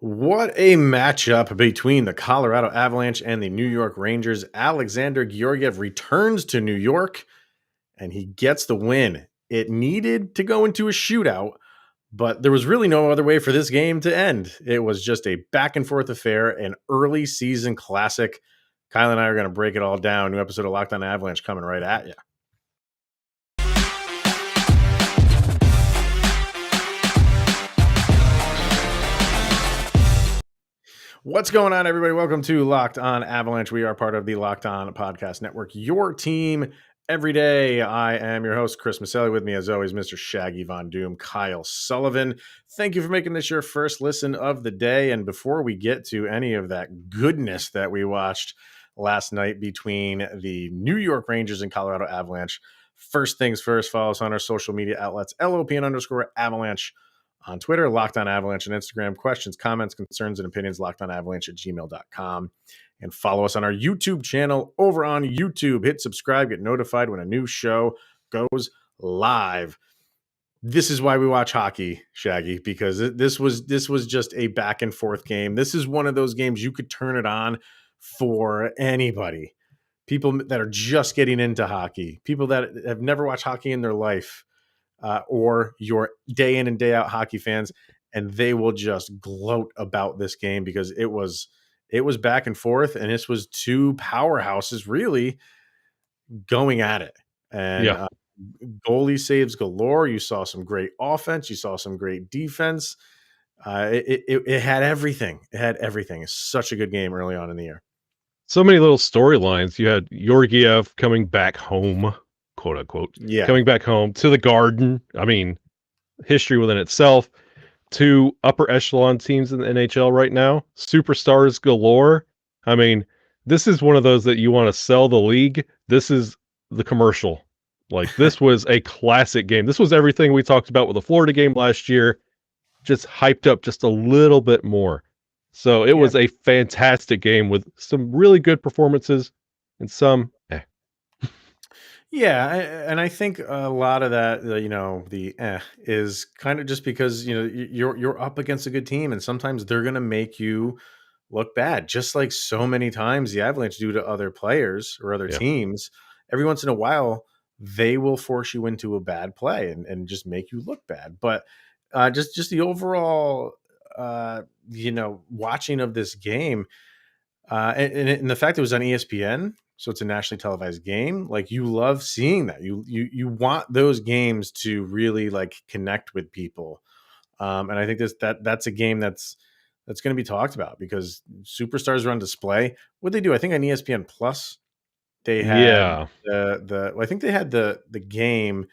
What a matchup between the Colorado Avalanche and the New York Rangers. Alexander Georgiev returns to New York and he gets the win. It needed to go into a shootout, but there was really no other way for this game to end. It was just a back and forth affair, an early season classic. Kyle and I are going to break it all down. New episode of Locked On Avalanche coming right at you. What's going on, everybody? Welcome to Locked On Avalanche. We are part of the Locked On Podcast Network, your team every day. I am your host, Chris Maselli. With me, as always, Mr. Shaggy Von Doom, Kyle Sullivan. Thank you for making this your first listen of the day. And before we get to any of that goodness that we watched last night between the New York Rangers and Colorado Avalanche, first things first, follow us on our social media outlets, LOPN_Avalanche on Twitter, Locked On Avalanche on Instagram. Questions, comments, concerns, and opinions, lockedonavalanche@gmail.com. And follow us on our YouTube channel over on YouTube. Hit subscribe, get notified when a new show goes live. This is why we watch hockey, Shaggy, because this was just a back and forth game. This is one of those games you could turn it on for anybody. People that are just getting into hockey, people that have never watched hockey in their life, or your day in and day out hockey fans, and they will just gloat about this game because it was back and forth, and this was two powerhouses really going at it. And goalie saves galore. You saw some great offense. You saw some great defense. It had everything. It had everything. It's such a good game early on in the year. So many little storylines. You had Georgiev coming back home, quote unquote, coming back home to the Garden. I mean, history within itself. Two upper echelon teams in the NHL right now, superstars galore. I mean, this is one of those that you want to sell the league. This is the commercial. Like, this was a classic game. This was everything we talked about with the Florida game last year, just hyped up just a little bit more. So it was a fantastic game with some really good performances and some Yeah, and I think a lot of that, is kind of just because you're up against a good team, and sometimes they're going to make you look bad, just like so many times the Avalanche do to other players or other teams. Every once in a while, they will force you into a bad play and just make you look bad. But just the overall, watching of this game, and the fact it was on ESPN. So it's a nationally televised game. Like, you love seeing that. You want those games to really like connect with people. And I think that's a game that's going to be talked about because superstars are on display. What they do, I think on ESPN Plus, they had I think they had the game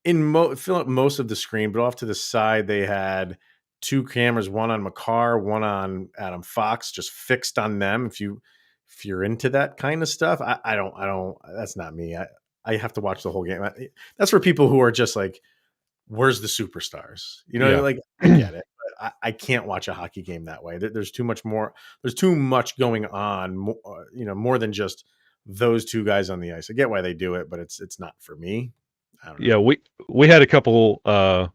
in fill up most of the screen, but off to the side they had two cameras, one on Makar, one on Adam Fox, just fixed on them. If you're into that kind of stuff, I don't, that's not me. I have to watch the whole game. That's for people who are just like, where's the superstars? Like, I get it, but I can't watch a hockey game that way. There's too much going on, more than just those two guys on the ice. I get why they do it, but it's not for me. I don't know. Yeah, we had a couple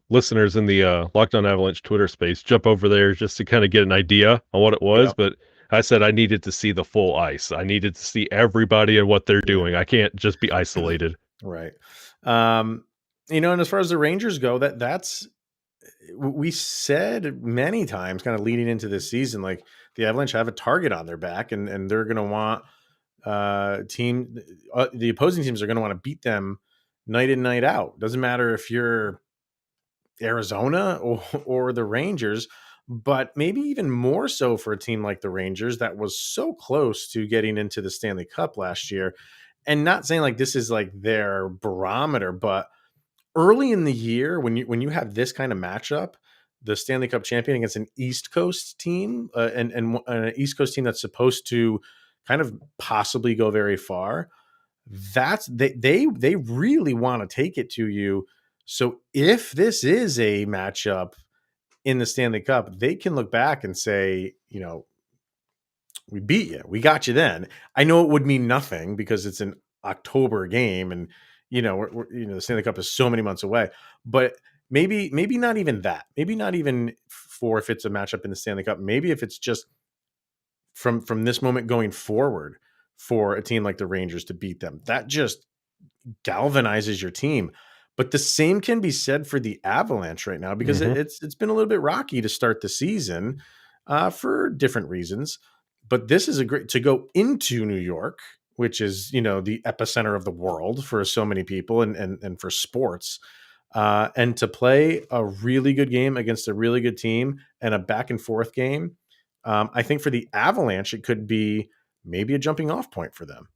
listeners in the Locked On Avalanche Twitter space jump over there just to kind of get an idea on what it was, but I said I needed to see the full ice. I needed to see everybody and what they're doing. I can't just be isolated. Right. And as far as the Rangers go, that's we said many times kind of leading into this season, like the Avalanche have a target on their back and they're going to want the opposing teams are going to want to beat them night in, night out. Doesn't matter if you're Arizona or the Rangers, but maybe even more so for a team like the Rangers that was so close to getting into the Stanley Cup last year. And not saying like this is like their barometer, but early in the year when you have this kind of matchup, the Stanley Cup champion against an East Coast team, and an East Coast team that's supposed to kind of possibly go very far, they really want to take it to you. So if this is a matchup in the Stanley Cup, they can look back and say, we beat you. We got you then. I know it would mean nothing because it's an October game and, the Stanley Cup is so many months away. But maybe not even that. Maybe not even for if it's a matchup in the Stanley Cup. Maybe if it's just from this moment going forward for a team like the Rangers to beat them. That just galvanizes your team. But the same can be said for the Avalanche right now, because it's been a little bit rocky to start the season for different reasons. But this is a great to go into New York, which is, you know, the epicenter of the world for so many people and for sports, and to play a really good game against a really good team and a back and forth game. I think for the Avalanche, it could be maybe a jumping off point for them.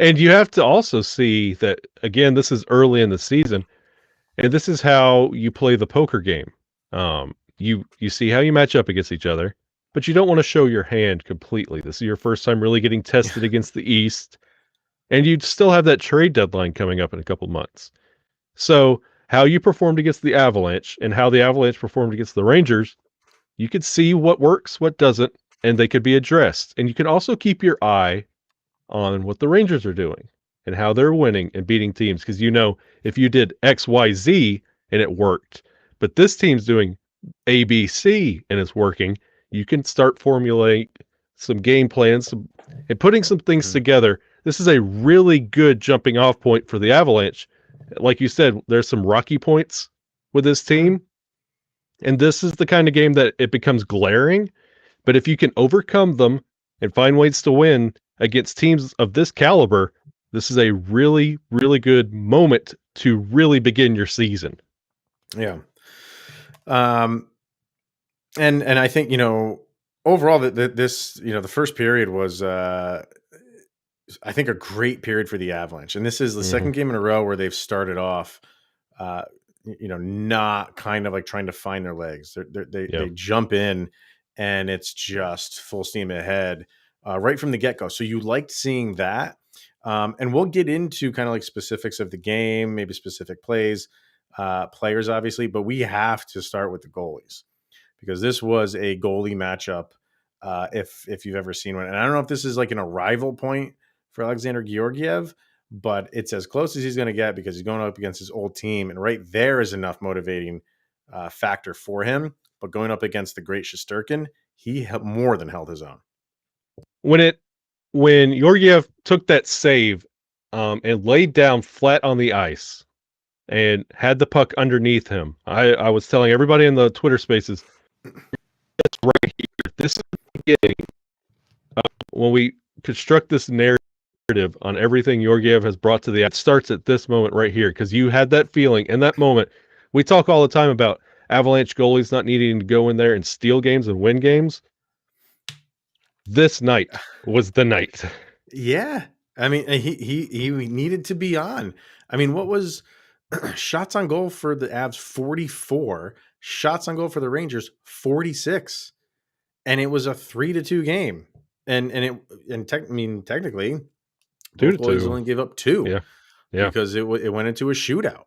And you have to also see that, again, this is early in the season, and this is how you play the poker game. You see how you match up against each other, but you don't want to show your hand completely. This is your first time really getting tested against the East, and you'd still have that trade deadline coming up in a couple months. So how you performed against the Avalanche and how the Avalanche performed against the Rangers, you could see what works, what doesn't, and they could be addressed. And you can also keep your eye on what the Rangers are doing and how they're winning and beating teams. Because, you know, if you did X, Y, Z and it worked, but this team's doing A, B, C and it's working, you can start formulating some game plans and putting some things together. This is a really good jumping off point for the Avalanche. Like you said, there's some rocky points with this team. And this is the kind of game that it becomes glaring. But if you can overcome them and find ways to win against teams of this caliber, this is a really, really good moment to really begin your season. Yeah. And I think, you know, overall that this, you know, the first period was, I think, a great period for the Avalanche. And this is the second game in a row where they've started off, you know, not kind of like trying to find their legs. They jump in and it's just full steam ahead right from the get-go. So you liked seeing that. And we'll get into kind of like specifics of the game, maybe specific plays, players, obviously, but we have to start with the goalies because this was a goalie matchup. If you've ever seen one, and I don't know if this is like an arrival point for Alexander Georgiev, but it's as close as he's going to get because he's going up against his old team. And right there is enough motivating factor for him. But going up against the great Shesterkin, he more than held his own. When Georgiev took that save and laid down flat on the ice and had the puck underneath him, I was telling everybody in the Twitter spaces, it's right here. This is the beginning when we construct this narrative on everything Georgiev has brought to it starts at this moment right here, because you had that feeling in that moment. We talk all the time about Avalanche goalies not needing to go in there and steal games and win games. This night was the night. Yeah. I mean, he needed to be on. I mean, what was shots on goal for the Avs? 44. Shots on goal for the Rangers? 46. And it was a 3-2 game. Technically, both boys only gave up 2. Yeah. Because it went into a shootout.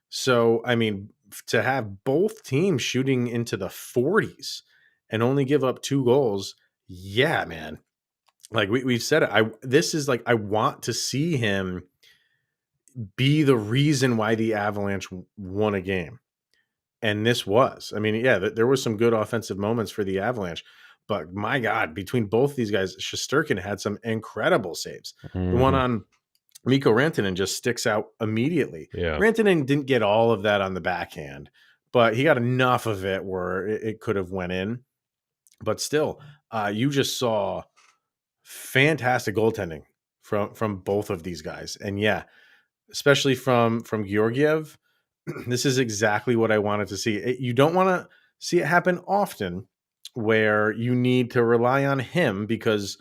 So, I mean, to have both teams shooting into the 40s and only give up 2 goals, yeah, man. Like we've said it. This is like, I want to see him be the reason why the Avalanche won a game. And this was. I mean, yeah, there was some good offensive moments for the Avalanche. But my God, between both these guys, Shesterkin had some incredible saves. The one on Mikko Rantanen just sticks out immediately. Yeah. Rantanen didn't get all of that on the backhand, but he got enough of it where it could have went in. But still, you just saw fantastic goaltending from both of these guys. And yeah, especially from Georgiev, this is exactly what I wanted to see. You don't want to see it happen often where you need to rely on him, because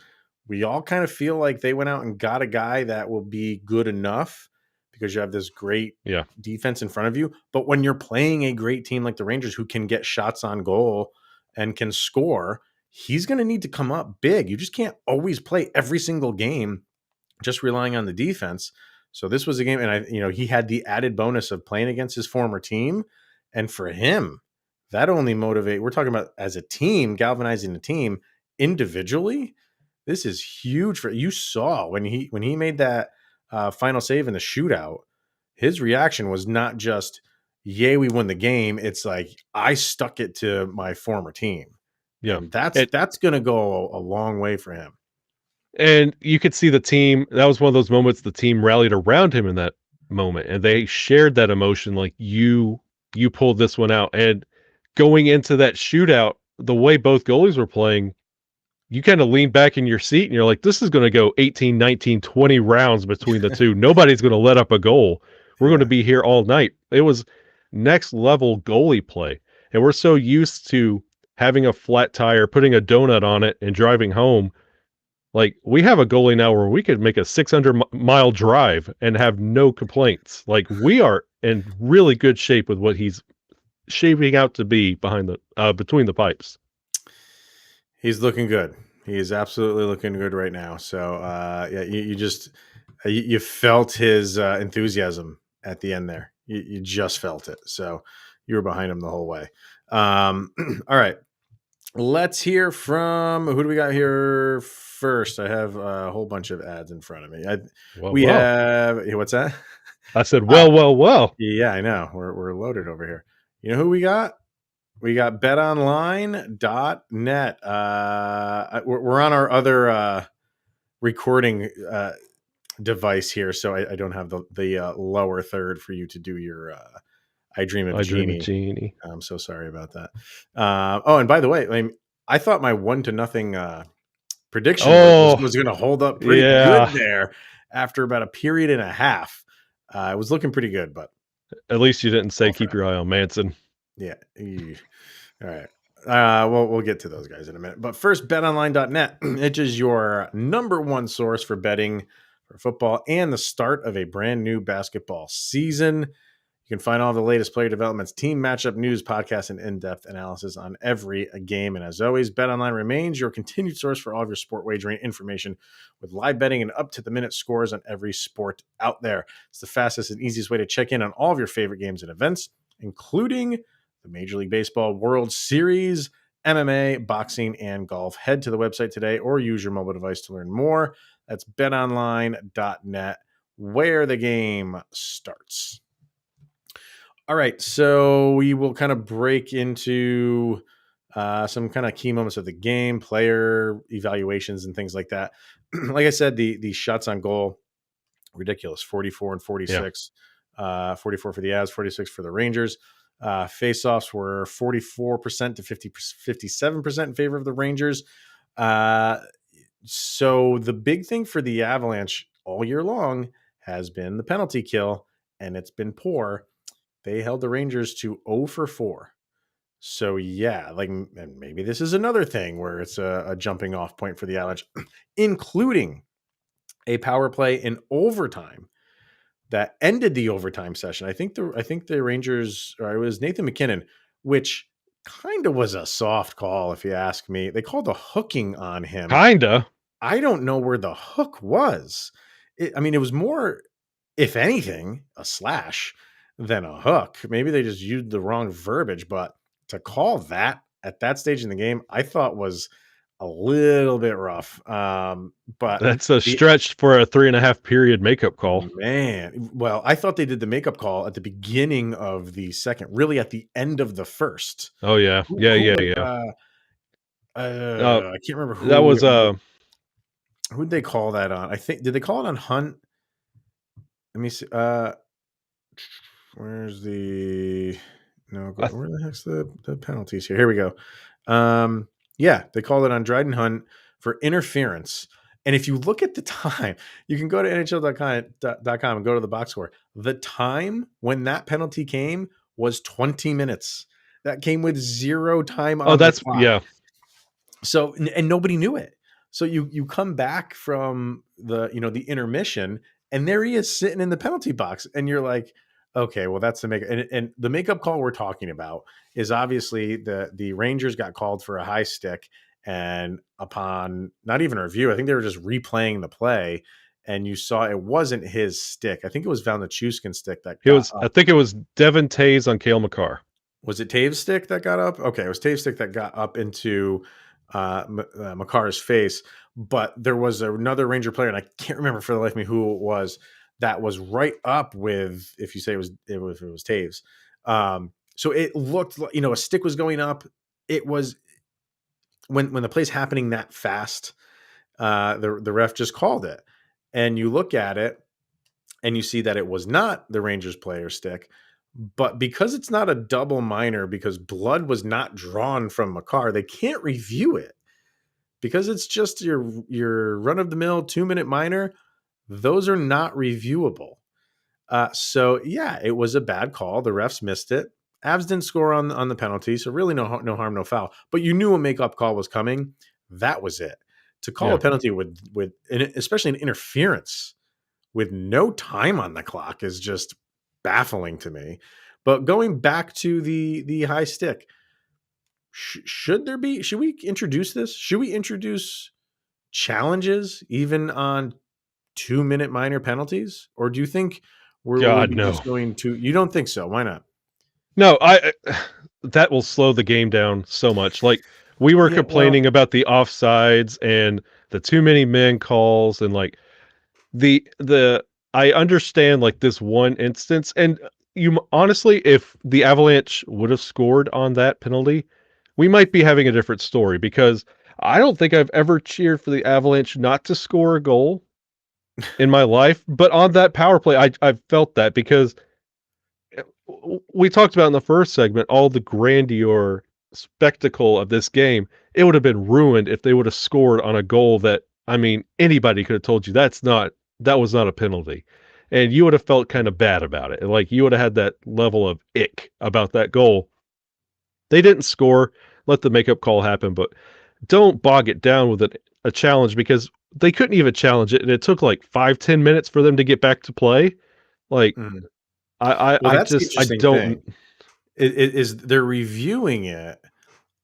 we all kind of feel like they went out and got a guy that will be good enough because you have this great defense in front of you. But when you're playing a great team like the Rangers, who can get shots on goal and can score, he's going to need to come up big. You just can't always play every single game just relying on the defense. So this was a game, and he had the added bonus of playing against his former team. And for him, that only motivate. We're talking about as a team, galvanizing the team. Individually, this is huge for you. Saw when he made that final save in the shootout, his reaction was not just yay, we won the game. It's like I stuck it to my former team. Yeah. And that's going to go a long way for him. And you could see the team. That was one of those moments the team rallied around him in that moment, and they shared that emotion. Like you pulled this one out, and going into that shootout, the way both goalies were playing, you kind of lean back in your seat and you're like, this is going to go 18, 19, 20 rounds between the two. Nobody's going to let up a goal. We're going to be here all night. It was next level goalie play. And we're so used to having a flat tire, putting a donut on it and driving home. Like we have a goalie now where we could make a 600-mile drive and have no complaints. Like we are in really good shape with what he's shaping out to be behind the between the pipes. He's looking good. He is absolutely looking good right now. So yeah, you just you felt his enthusiasm at the end there. You just felt it. So you were behind him the whole way. All right. Let's hear from who do we got here first? I have a whole bunch of ads in front of me. Have what's that? I said, well. Yeah, I know. We're loaded over here. You know who we got? We got betonline.net. We're on our other recording device here, so I don't have the lower third for you to do your I Dream of Genie. I'm so sorry about that. Oh, and by the way, I thought my 1-0 prediction was going to hold up pretty good there after about a period and a half. It was looking pretty good, but at least you didn't say keep your eye on Manson. Yeah. All right. We'll get to those guys in a minute. But first, betonline.net. It is your number one source for betting for football and the start of a brand new basketball season. You can find all the latest player developments, team matchup news, podcasts, and in-depth analysis on every game. And as always, BetOnline remains your continued source for all of your sport wagering information with live betting and up-to-the-minute scores on every sport out there. It's the fastest and easiest way to check in on all of your favorite games and events, including the Major League Baseball World Series, MMA, boxing, and golf. Head to the website today or use your mobile device to learn more. That's betonline.net, where the game starts. All right, so we will kind of break into some kind of key moments of the game, player evaluations, and things like that. Like I said, the shots on goal, ridiculous, 44 and 46. Yeah. 44 for the Avs, 46 for the Rangers. Face-offs were 44% to 57% in favor of the Rangers. So the big thing for the Avalanche all year long has been the penalty kill, and it's been poor. They held the Rangers to 0 for 4. So yeah, and maybe this is another thing where it's a jumping off point for the Avalanche, including a power play in overtime that ended the overtime session. I think the Rangers, or it was Nathan McKinnon, which kind of was a soft call, if you ask me. They called a hooking on him. Kinda. I don't know where the hook was. It was more, if anything, a slash than a hook. Maybe they just used the wrong verbiage, but to call that at that stage in the game, I thought was a little bit rough. But that's a stretch for a 3.5 period makeup call. Man, well, I thought they did the makeup call at the beginning of the second, really at the end of the first. Oh yeah. Yeah. I can't remember who that was. Who'd they call that on? I think, did they call it on Hunt? Let me see. Where's the where the heck's the penalties here? Here we go. Yeah, they called it on Dryden Hunt for interference. And if you look at the time, you can go to NHL.com and go to the box score. The time when that penalty came was 20 minutes. That came with 0 time on the clock. Yeah. So, and nobody knew it. So you come back from the intermission, and there he is sitting in the penalty box, and you're like, okay, well, that's the makeup. And the makeup call we're talking about is obviously the Rangers got called for a high stick, and upon not even a review, I think they were just replaying the play, and you saw it wasn't his stick. I think it was Valnichuskin's stick that got up. I think it was Devin Taves on Cale Makar. Was it Taves' stick that got up? Okay, it was Taves' stick that got up into Makar's face. But there was another Ranger player, and I can't remember for the life of me who it was, that was right up with, if you say it was Taves, So it looked like, a stick was going up. It was when the play's happening that fast, the ref just called it. And you look at it and you see that it was not the Rangers player's stick, but because it's not a double minor, because blood was not drawn from Makar, they can't review it. Because it's just your run-of-the-mill 2-minute minor, those are not reviewable. So yeah, it was a bad call. The refs missed it. Avs didn't score on the penalty, so really no harm, no foul. But you knew a makeup call was coming. That was it. To call a penalty with especially an interference with no time on the clock is just baffling to me. But going back to the high stick, should we introduce this? Should we introduce challenges even on 2-minute minor penalties? Or do you think we're just going to, you don't think so? Why not? No, that will slow the game down so much. Like we were complaining about the offsides and the too many men calls and like the I understand like this one instance, and you honestly, if the Avalanche would have scored on that penalty, we might be having a different story, because I don't think I've ever cheered for the Avalanche not to score a goal in my life, but on that power play, I felt that, because we talked about in the first segment all the grandeur spectacle of this game. It would have been ruined if they would have scored on a goal that, I mean, anybody could have told you that was not a penalty. And you would have felt kind of bad about it. Like you would have had that level of ick about that goal. They didn't score, let the makeup call happen, but don't bog it down with a challenge, because they couldn't even challenge it. And it took like 5-10 minutes for them to get back to play. Like, I don't. It is they're reviewing it,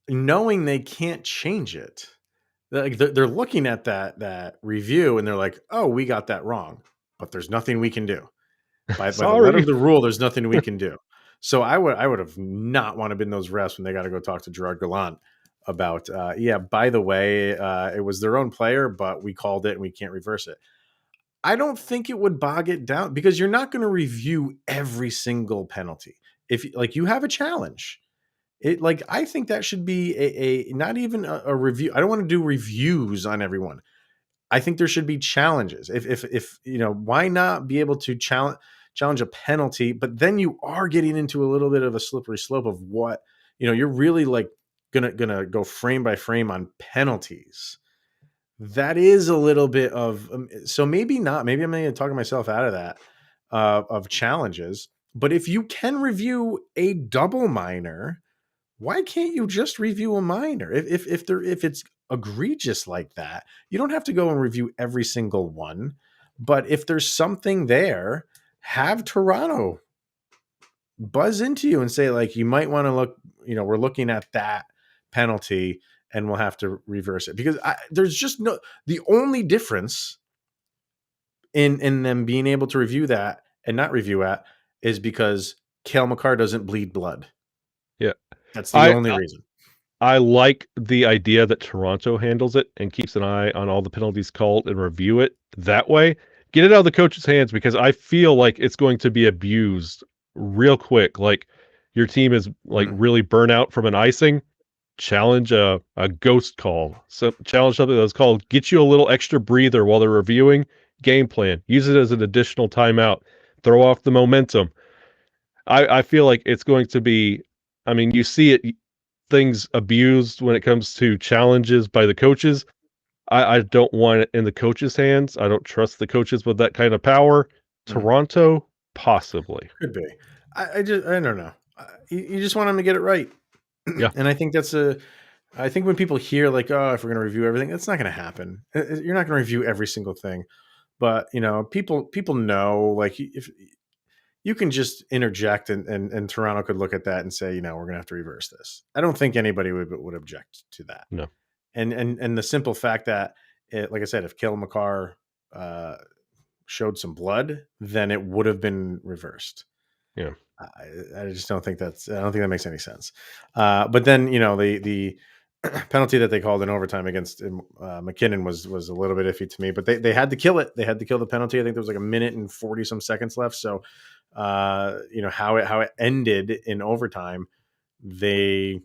knowing they can't change it. Like they're looking at that review and they're like, "Oh, we got that wrong, but there's nothing we can do by the letter of the rule. There's nothing we can do." So I would have not want to been those refs when they got to go talk to Gerard Gallant about, by the way, it was their own player, but we called it and we can't reverse it. I don't think it would bog it down, because you're not going to review every single penalty. If like you have a challenge, I think that should be a not even a review. I don't want to do reviews on everyone. I think there should be challenges. If why not be able to challenge a penalty, but then you are getting into a little bit of a slippery slope of what, you're really like gonna go frame by frame on penalties. That is a little bit of so maybe not. Maybe I'm going to talk myself out of that of challenges. But if you can review a double minor, why can't you just review a minor? If it's egregious like that, you don't have to go and review every single one. But if there's something there, have Toronto buzz into you and say, like, you might want to look. We're looking at that penalty, and we'll have to reverse it, because there's just the only difference in them being able to review that and not review it is because Cale Makar doesn't bleed blood. Yeah. That's the only reason. I like the idea that Toronto handles it and keeps an eye on all the penalties called and review it that way. Get it out of the coach's hands, because I feel like it's going to be abused real quick. Like your team is like really burnt out from an icing. Challenge a ghost call. So challenge something that's called, get you a little extra breather while they're reviewing. Game plan. Use it as an additional timeout. Throw off the momentum. I feel like it's going to be, I mean, you see it, things abused when it comes to challenges by the coaches. I don't want it in the coaches' hands. I don't trust the coaches with that kind of power. Toronto, possibly. Could be. I don't know. You just want them to get it right. Yeah. And I think I think when people hear like, oh, if we're going to review everything, that's not going to happen. You're not going to review every single thing. But, people know, like, if you can just interject and Toronto could look at that and say, we're going to have to reverse this. I don't think anybody would object to that. No. And the simple fact that, like I said, if Cale Makar showed some blood, then it would have been reversed. Yeah. I just don't think I don't think that makes any sense. But then, the penalty that they called in overtime against McKinnon was a little bit iffy to me, but they had to kill it. They had to kill the penalty. I think there was like 1 minute and 40 some seconds left. So how it ended in overtime, they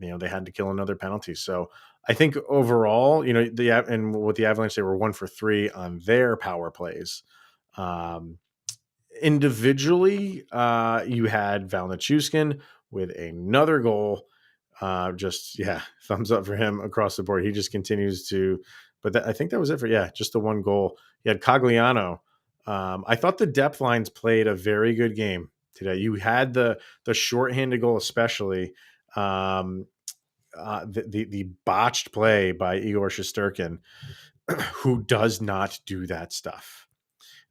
had to kill another penalty. So I think overall, and with the Avalanche, they were 1 for 3 on their power plays. Individually, you had Val Nichushkin with another goal. Thumbs up for him across the board. He just continues to, but I think that was it for, just the one goal. You had Cogliano. I thought the depth lines played a very good game today. You had the shorthanded goal, especially the botched play by Igor Shesterkin, who does not do that stuff.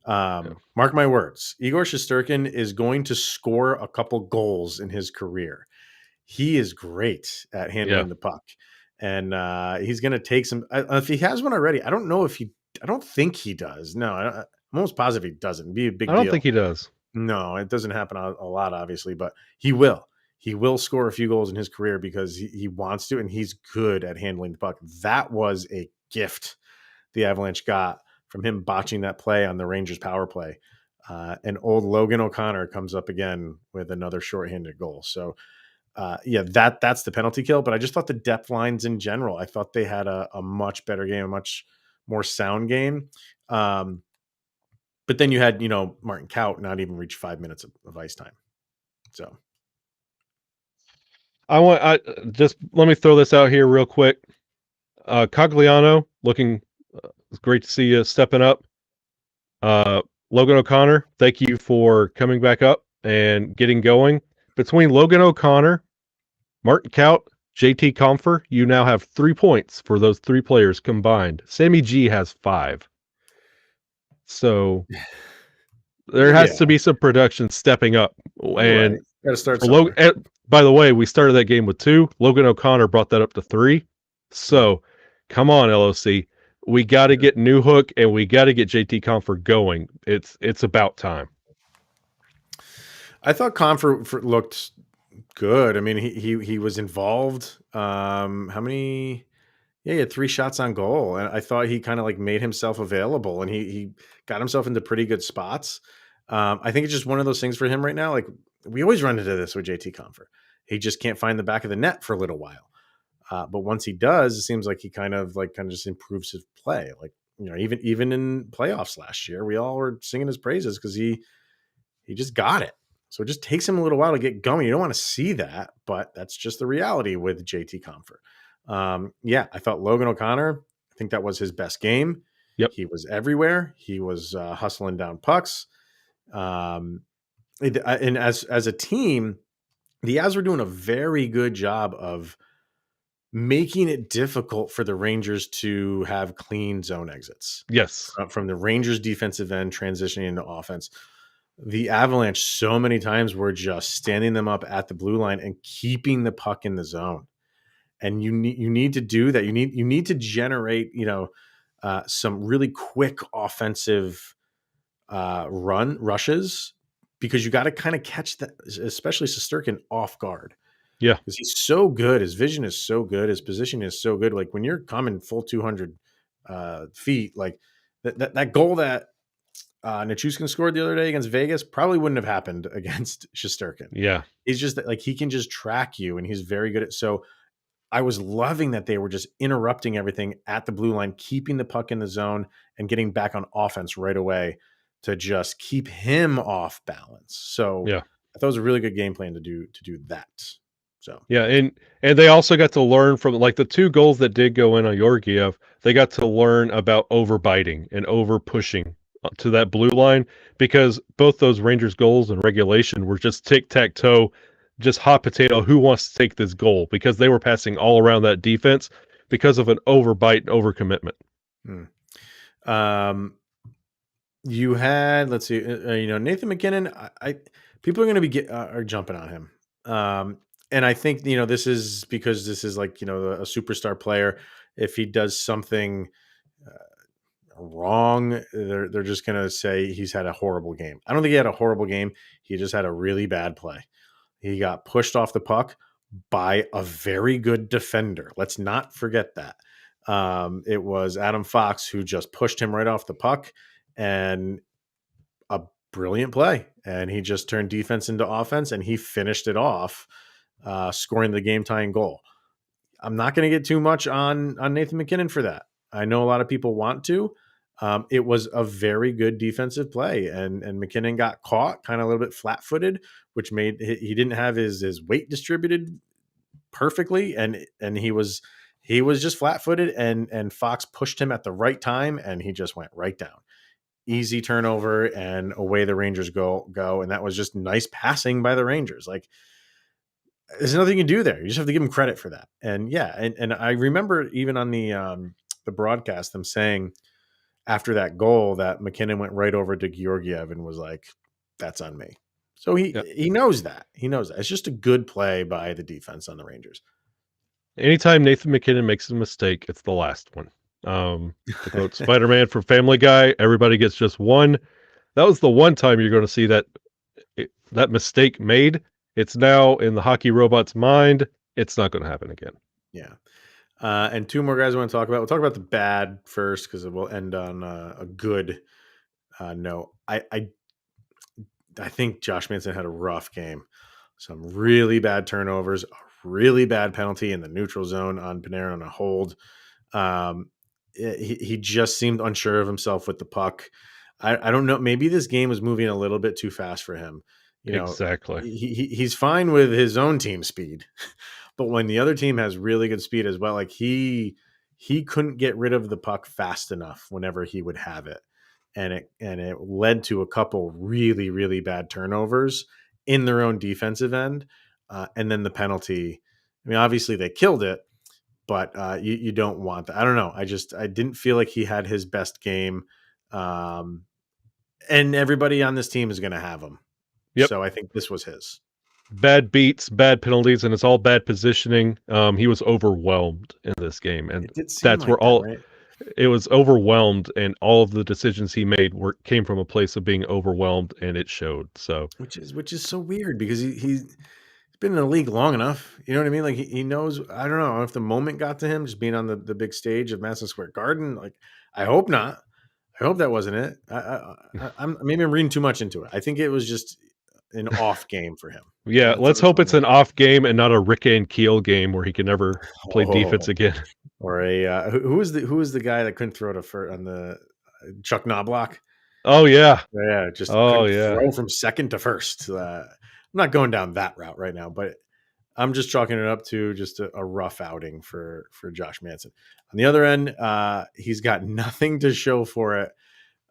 Mark my words, Igor Shesterkin is going to score a couple goals in his career. He is great at handling the puck, and he's going to take some. If he has one already, I don't know if he. I don't think he does. No, I'm almost positive he doesn't. It'd be a big deal. I don't think he does. No, it doesn't happen a lot, obviously, but he will. He will score a few goals in his career because he wants to, and he's good at handling the puck. That was a gift the Avalanche got from him botching that play on the Rangers power play. And old Logan O'Connor comes up again with another shorthanded goal. So, that's the penalty kill. But I just thought the depth lines in general, I thought they had a much better game, a much more sound game. But then you had, Martin Kaut not even reach 5 minutes of ice time. So just let me throw this out here real quick. Cogliano looking it's great to see you stepping up. Logan O'Connor, thank you for coming back up and getting going. Between Logan O'Connor, Martin Kaut, JT Compher, you now have 3 points for those 3 players combined. Sammy G has 5. So there has to be some production stepping up. And got to start somewhere. By the way, we started that game with 2. Logan O'Connor brought that up to 3. So come on, LOC. We got to get Newhook and we got to get JT Compher going. It's about time. I thought Compher looked good. I mean, he was involved. How many? Yeah, he had 3 shots on goal, and I thought he kind of like made himself available, and he got himself into pretty good spots. I think it's just one of those things for him right now. Like we always run into this with JT Compher. He just can't find the back of the net for a little while. But once he does, it seems like he kind of just improves his play. Like, even in playoffs last year, we all were singing his praises because he just got it. So it just takes him a little while to get going. You don't want to see that, but that's just the reality with JT Compher. I thought Logan O'Connor, I think that was his best game. Yep. He was everywhere. He was hustling down pucks. And as a team, the Avs were doing a very good job of making it difficult for the Rangers to have clean zone exits. Yes. From the Rangers defensive end transitioning into offense. The Avalanche so many times were just standing them up at the blue line and keeping the puck in the zone. And you need to do that. You need to generate, some really quick offensive rushes, because you got to kind of catch that, especially Shesterkin, off guard. Yeah. Because he's so good. His vision is so good. His position is so good. Like when you're coming full 200 feet, like that goal that Nichushkin scored the other day against Vegas probably wouldn't have happened against Shesterkin. Yeah. He's just like, he can just track you, and he's very good at. So I was loving that they were just interrupting everything at the blue line, keeping the puck in the zone and getting back on offense right away to just keep him off balance. So yeah, I thought it was a really good game plan to do that. So yeah, and they also got to learn from like the 2 goals that did go in on Georgiev. They got to learn about overbiting and over pushing to that blue line, because both those Rangers goals in regulation were just tic-tac-toe, just hot potato. Who wants to take this goal? Because they were passing all around that defense because of an overbite and overcommitment. You had, let's see, Nathan McKinnon. People are going to be are jumping on him. And I think, this is because this is like, a superstar player. If he does something wrong, they're just going to say he's had a horrible game. I don't think he had a horrible game. He just had a really bad play. He got pushed off the puck by a very good defender. Let's not forget that. It was Adam Fox who just pushed him right off the puck, and a brilliant play, and he just turned defense into offense, and he finished it off, scoring the game-tying goal. I'm not going to get too much on Nathan MacKinnon for that. I know a lot of people want to. It was a very good defensive play, and MacKinnon got caught kind of a little bit flat-footed, which made he didn't have his weight distributed perfectly, and he was just flat-footed, and Fox pushed him at the right time, and he just went right down. Easy turnover, and away the Rangers go, and that was just nice passing by the Rangers. Like, there's nothing you can do there. You just have to give him credit for that. And yeah, and I remember even on the broadcast them saying after that goal that MacKinnon went right over to Georgiev and was like, "That's on me." So he knows that. He knows that. It's just a good play by the defense on the Rangers. Anytime Nathan MacKinnon makes a mistake, it's the last one. To quote Spider-Man from Family Guy, everybody gets just one. That was the one time you're going to see that mistake made. It's now in the hockey robot's mind. It's not going to happen again. Yeah. And two more guys I want to talk about. We'll talk about the bad first because it will end on a good note. I think Josh Manson had a rough game. Some really bad turnovers, a really bad penalty in the neutral zone on Panarin on a hold. He just seemed unsure of himself with the puck. I don't know. Maybe this game was moving a little bit too fast for him. Exactly. He's fine with his own team speed, but when the other team has really good speed as well, like he couldn't get rid of the puck fast enough whenever he would have it. And it led to a couple really, really bad turnovers in their own defensive end. And then the penalty, I mean, obviously they killed it, but you don't want that. I don't know. I didn't feel like he had his best game. And everybody on this team is going to have him. Yep. So I think this was his. Bad beats, bad penalties, and it's all bad positioning. He was overwhelmed in this game, and that's where it was overwhelmed, and all of the decisions he made came from a place of being overwhelmed, and it showed. So, which is so weird because he's been in the league long enough. You know what I mean? Like he knows. I don't know if the moment got to him, just being on the big stage of Madison Square Garden. Like, I hope not. I hope that wasn't it. I'm reading too much into it. I think it was just an off game for him. Yeah, let's hope it's an off game and not a Rick and Keel game where he can never play defense again. Or a who was the guy that couldn't throw to on the Chuck Knobloch? Oh yeah, just throw from second to first. I'm not going down that route right now, but I'm just chalking it up to just a rough outing for Josh Manson. On the other end, he's got nothing to show for it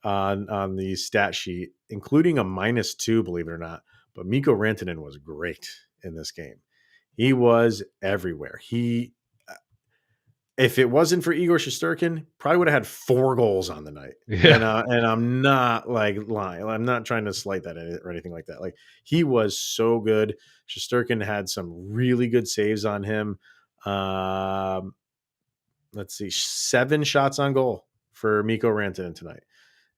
on the stat sheet, including a -2, believe it or not. But Mikko Rantanen was great in this game. He was everywhere. If it wasn't for Igor Shesterkin, probably would have had 4 goals on the night. Yeah. And I'm not like lying. I'm not trying to slight that or anything like that. Like, he was so good. Shesterkin had some really good saves on him. Let's see, 7 shots on goal for Mikko Rantanen tonight.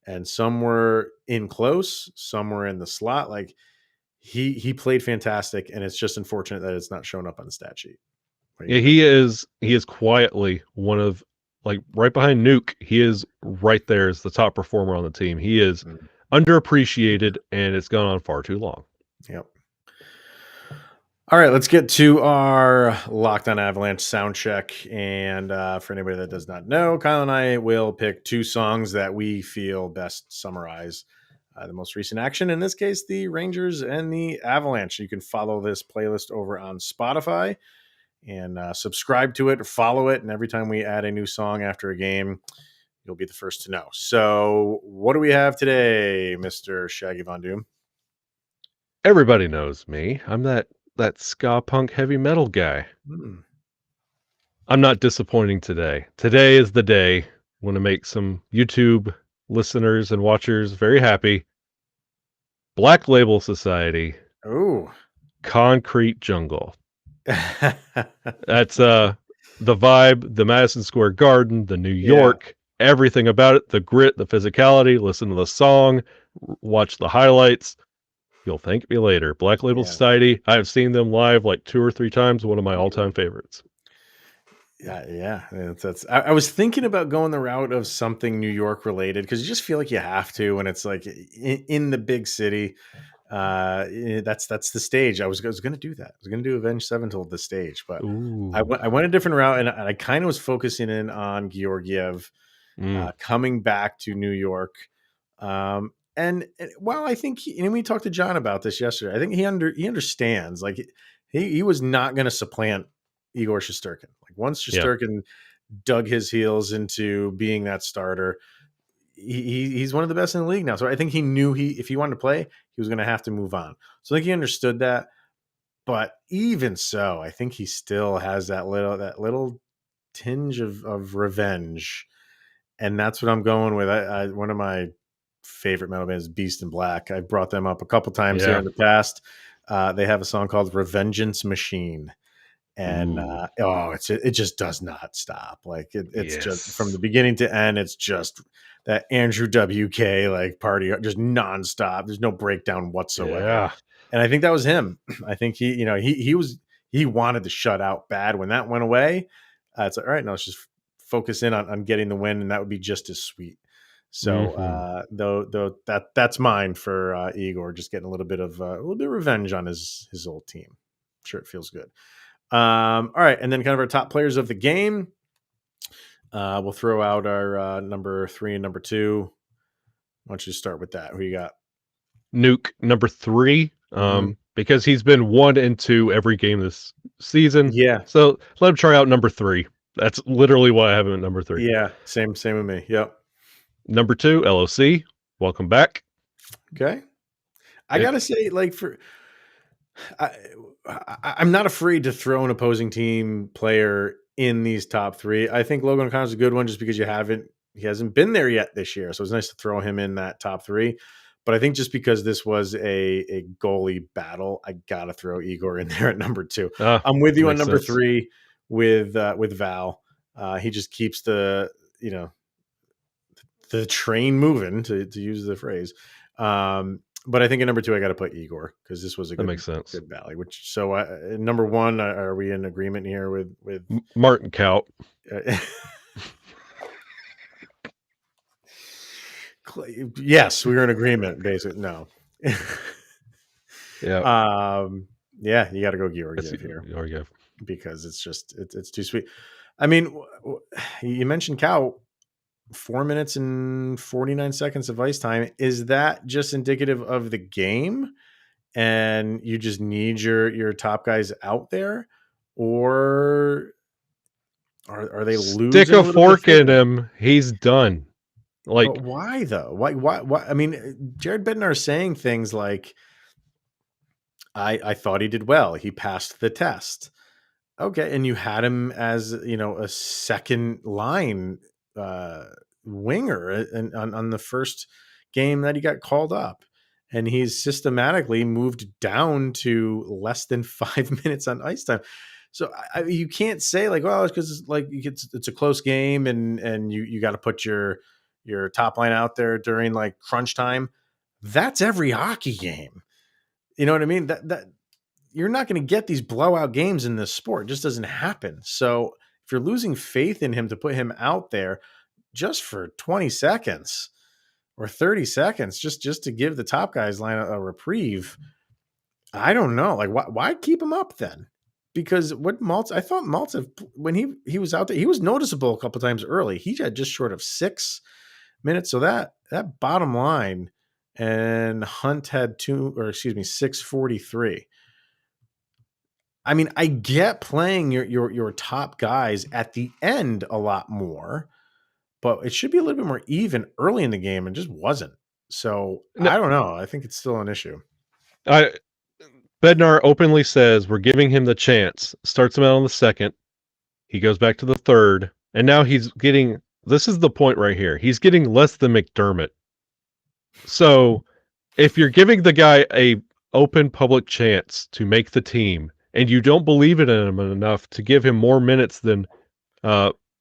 And some were in close, some were in the slot. Like, he played fantastic, and it's just unfortunate that it's not showing up on the stat sheet. Yeah, he is quietly one of, like, right behind Nuke. He is right there as the top performer on the team. He is underappreciated, and it's gone on far too long. Yep. All right, let's get to our Locked On Avalanche Soundcheck. And for anybody that does not know, Kyle and I will pick 2 songs that we feel best summarize the most recent action. In this case, the Rangers and the Avalanche. You can follow this playlist over on Spotify and subscribe to it or follow it. And every time we add a new song after a game, you'll be the first to know. So what do we have today, Mr. Shaggy Von Doom? Everybody knows me. I'm that ska punk heavy metal guy. I'm not disappointing today. Today is the day. I want to make some YouTube listeners and watchers very happy. Black Label Society. Ooh. Concrete Jungle. That's the vibe, the Madison Square Garden, the New York, everything about it, the grit, the physicality. Listen to the song, watch the highlights. You'll thank me later. Black Label Society. I've seen them live like 2 or 3 times. One of my all-time favorites. Yeah. That's. I was thinking about going the route of something New York related because you just feel like you have to when it's like in the big city. That's the stage. I was going to do that. I was going to do Avenged Sevenfold the stage, but Ooh. I went a different route, and I kind of was focusing in on Georgiev coming back to New York. Well, I think we talked to John about this yesterday. I think he understands. Like he was not going to supplant Igor Shesterkin. Like once Shesterkin dug his heels into being that starter, he's one of the best in the league now. So I think he knew if he wanted to play, he was going to have to move on. So I think he understood that. But even so, I think he still has that little tinge of revenge, and that's what I'm going with. One of my favorite metal bands, Beast in Black. I brought them up a couple times here in the past. They have a song called "Revengeance Machine." And it just does not stop. Like it's just from the beginning to end. It's just that Andrew WK like party, just nonstop. There's no breakdown whatsoever. And I think that was him. I think he wanted to shut out bad when that went away. It's like, all right, now let's just focus in on getting the win, and that would be just as sweet. So though that's mine for Igor, just getting a little bit of revenge on his old team. I'm sure it feels good. All right, and then kind of our top players of the game. We'll throw out our number 3 and number 2. Why don't you start with that? Who you got? Nuke number 3, because he's been 1 and 2 every game this season. Yeah. So let him try out number 3. That's literally why I have him at number 3. Yeah, same with me. Yep. Number 2, LOC. Welcome back. Okay. I gotta say, like I'm not afraid to throw an opposing team player in these top 3. I think Logan O'Connor's a good one just because he hasn't been there yet this year. So it's nice to throw him in that top 3. But I think just because this was a goalie battle, I gotta throw Igor in there at number 2. I'm with you on number 3 with Val. He just keeps the train moving, to use the phrase. But I think at number 2, I got to put Igor because this was a good valley. Number 1, are we in agreement here with Martin Kaut? Yes, we were in agreement. Basically, no. Yeah. Yeah, you got to go Georgiev here. Georgiev, because it's too sweet. I mean, you mentioned Kaut. 4 minutes and 49 seconds of ice time. Is that just indicative of the game and you just need your top guys out there, or are they losing? Stick a fork in him. He's done. Like, but why though? Why? I mean, Jared Bednar is saying things like, I thought he did well. He passed the test. Okay. And you had him as, a second line winger and on the first game that he got called up, and he's systematically moved down to less than 5 minutes on ice time. So you can't say like, well, it's because it's a close game and you got to put your top line out there during like crunch time. That's every hockey game. You know what I mean? That you're not going to get these blowout games in this sport. It just doesn't happen. So if you're losing faith in him to put him out there just for 20 seconds or 30 seconds, just to give the top guys line a reprieve, I don't know. Like, why keep him up then? Because I thought Maltsev, when he was out there, he was noticeable a couple times early. He had just short of 6 minutes. So that bottom line, and Hunt had 6:43. I mean, I get playing your top guys at the end a lot more, but it should be a little bit more even early in the game, and just wasn't. So I don't know. I think it's still an issue. Bednar openly says we're giving him the chance. Starts him out on the second. He goes back to the third, and now he's getting. This is the point right here. He's getting less than McDermott. So if you're giving the guy a open public chance to make the team, and you don't believe in him enough to give him more minutes than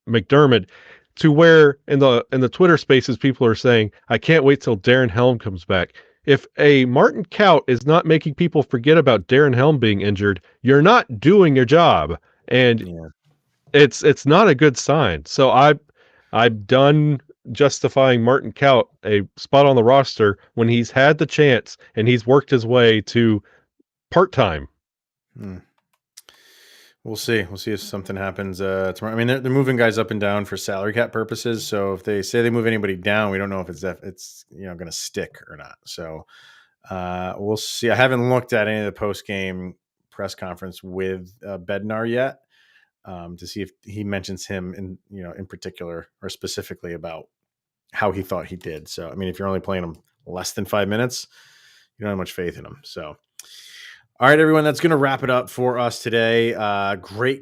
McDermott, to where in the Twitter spaces people are saying, I can't wait till Darren Helm comes back. If a Martin Kaut is not making people forget about Darren Helm being injured, you're not doing your job. And it's not a good sign. So I'm done justifying Martin Kaut a spot on the roster when he's had the chance and he's worked his way to part-time. We'll see. We'll see if something happens tomorrow. I mean, they're moving guys up and down for salary cap purposes. So if they say they move anybody down, we don't know if it's going to stick or not. So we'll see. I haven't looked at any of the post game press conference with Bednar yet to see if he mentions him in particular or specifically about how he thought he did. So I mean, if you're only playing him less than 5 minutes, you don't have much faith in him. So. All right, everyone, that's going to wrap it up for us today. Great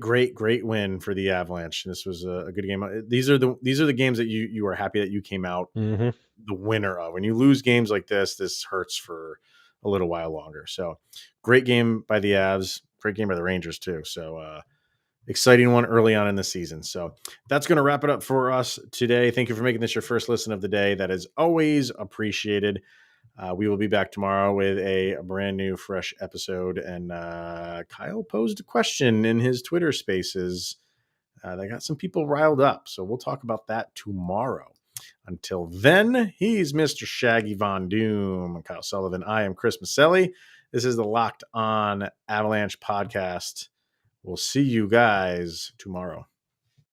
win for the Avalanche. This was a good game. These are the games that you are happy that you came out the winner of. When you lose games like this hurts for a little while longer. So great game by the Avs. Great game by the Rangers too. So exciting one early on in the season. So that's going to wrap it up for us today. Thank you for making this your first listen of the day. That is always appreciated. We will be back tomorrow with a brand new, fresh episode. And Kyle posed a question in his Twitter spaces that got some people riled up. So we'll talk about that tomorrow. Until then, he's Mr. Shaggy Von Doom. I'm Kyle Sullivan. I am Chris Maselli. This is the Locked On Avalanche podcast. We'll see you guys tomorrow.